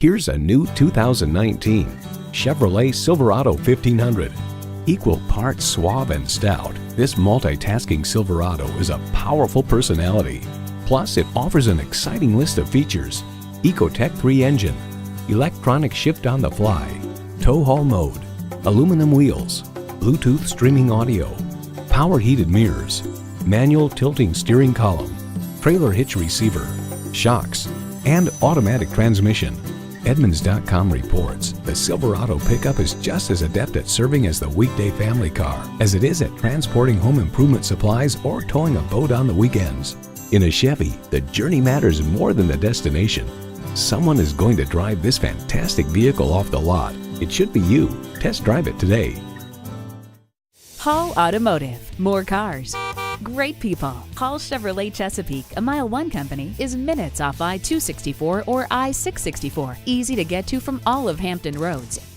Here's a new 2019 Chevrolet Silverado 1500. Equal parts suave and stout, this multitasking Silverado is a powerful personality. Plus, it offers an exciting list of features: Ecotec 3 engine, electronic shift on the fly, tow haul mode, aluminum wheels, Bluetooth streaming audio, power heated mirrors, manual tilting steering column, trailer hitch receiver, shocks, and automatic transmission. Edmunds.com reports the Silverado pickup is just as adept at serving as the weekday family car as it is at transporting home improvement supplies or towing a boat on the weekends. In a Chevy, the journey matters more than the destination. Someone is going to drive this fantastic vehicle off the lot. It should be you. Test drive it today. Hall Automotive. More cars, great people. Hall Chevrolet Chesapeake, a MileOne company, is minutes off I-264 or I-664. Easy to get to from all of Hampton roads.